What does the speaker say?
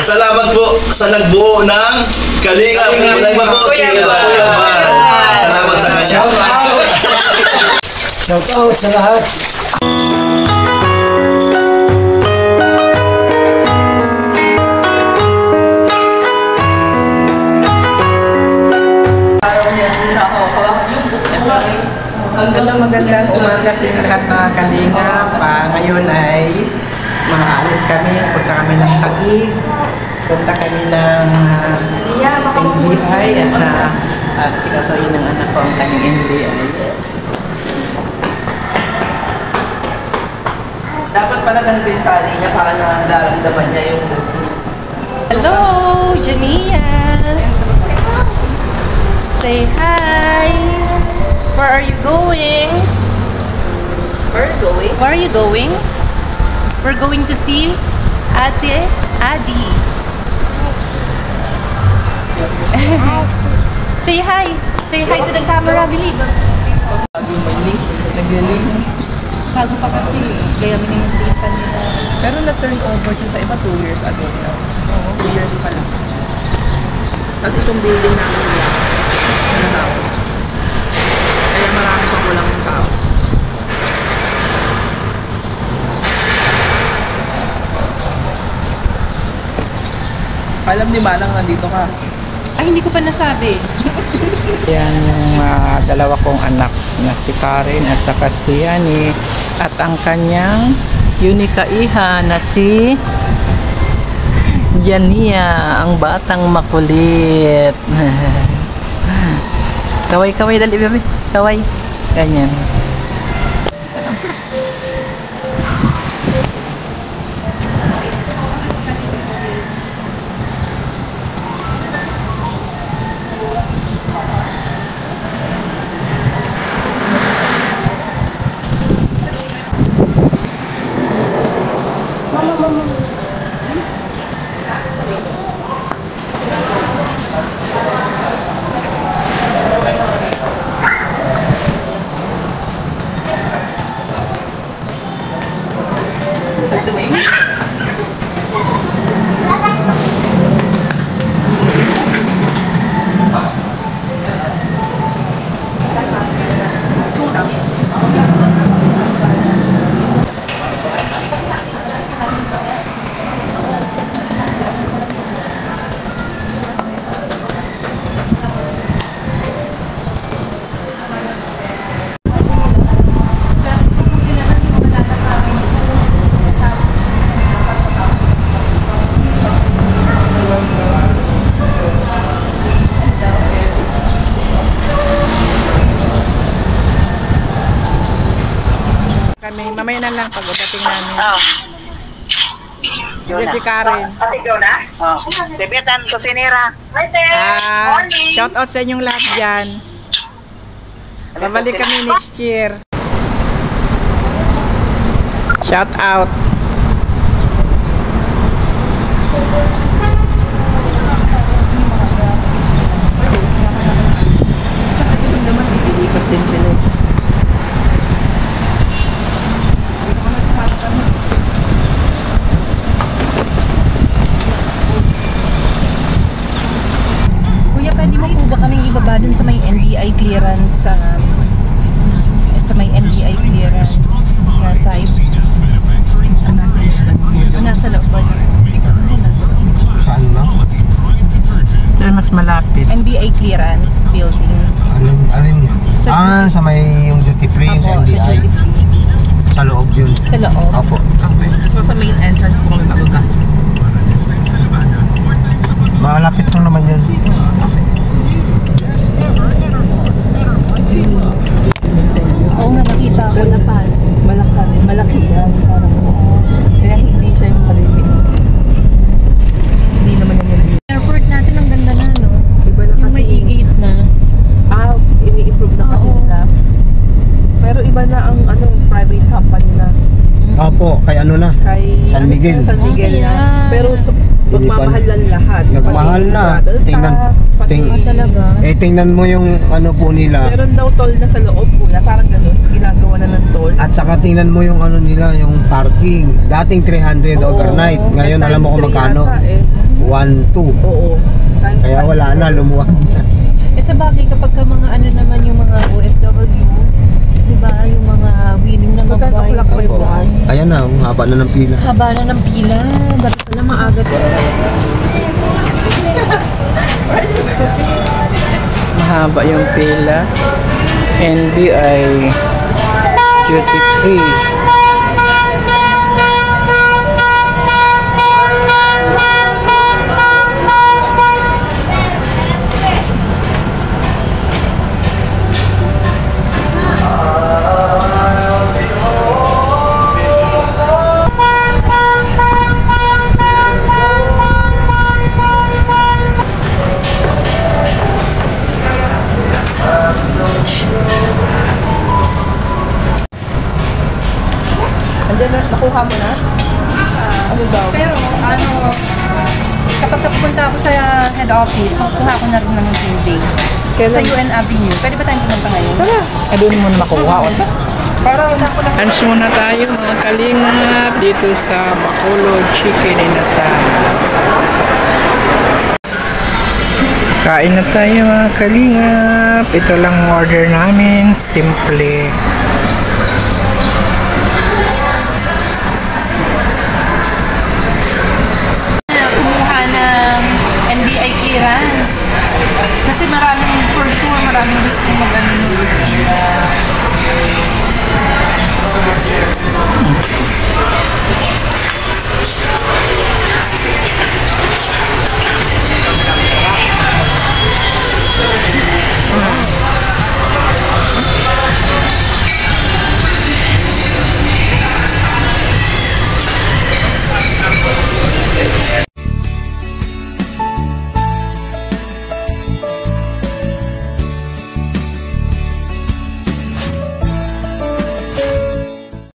Salamat po sa nagbuo ng Kalingap. Salamat po si Kuya Val. Salamat sa kanya. Shout out sa lahat. Magandang umaga sa lahat mga Kalingap. Ngayon ay maalis kami. Punta kami ng Taguig. Punta kami ng NBI at sikasuin ng anak ko ang kanyang NBI. Dapat pala ganito yung tali niya para nalaramdaman niya yung... Hello, Jania! Say hi! Where are you going? Where are you going? Where are you going? We're going to see Ate Adi. Say hi! Say hi to the camera, Billy! Laging may link, nag-link. Bago pa kasi, kaya minimilipan nila. Pero na-turn over to sa iba 2 years ago na. Oo, 2 years pa lang. Kasi itong building namin last. Ano na ako. Kaya marami pa kulang yung tao. Alam ni Manang nandito ka. Ay, hindi ko pa nasabi. Yan yung dalawa kong anak na si Karen at saka si Yani at ang kanyang unika iha na si Jania, ang batang makulit. Kaway-kaway dali, bebe. Kaway. Ganyan. Mamaya na lang pag-udating namin. Hindi si Karen. Ikaw na? Si Betan Kusinera. Shout out sa inyong lahat dyan. Babalik kami next year. Shout out. Ikot din sila. Ibaba dun sa may NBI clearance sa may NBI clearance na side. Nasa loob ba? Saan na? Saan mas malapit? NBI clearance building. Alin yun? Sa may yung duty free sa Opo, NBI. sa duty free. Sa loob yun. Sa loob? Opo. Okay. So sa main entrance po kami bababa. Malapit lang naman yun. Oo nga, nakita ko na pass. Malaki yan. Parang, Kaya hindi siya yung maliit. Hindi naman yung maliit. airport natin ang ganda na, no? Iba na Yung kasi may e-gate na. ini-improve na kasi nila. Pero iba na ang private company na. Opo, kay ano na? Kay San Miguel. San Miguel na. Kaya. Pero magmamahal lang lahat. Nagmahal na. Tingnan. Talaga. Tingnan mo yung ano po nila. Meron daw toll na sa loob po na parang gano'n. Ginagawa na ng toll. At saka tingnan mo yung ano nila, yung parking. Dating 300 overnight. Ngayon alam mo kung magkano. 1-2. Oo. Kaya wala na, lumuwag na. Eh sa bagay kapag ka mga ano naman yung mga OFW, di ba, yung mga willing na So, 10 magbayad o'clock po yung sa bukas. Ayan na, ang haba na ng pila. haba na ng pila. Dapat pala maaga. Mahaba yung pila. NBI duty free. Andiyan na, nakuha mo na? Ano daw? Pero ano, kapag pupunta ako sa head office, makukuha ko na rin ng building. Sa UN Avenue. Pwede ba tayong pumunta ngayon? Doon mo na makuha. Lunch muna tayo mga kalingap dito sa Bacolod Chicken Inasal. Kain na tayo mga kalingap. Ito lang order namin. Simple. Kumuha ng NBI clearance. Kasi maraming, for sure, maraming gustong mag-ano.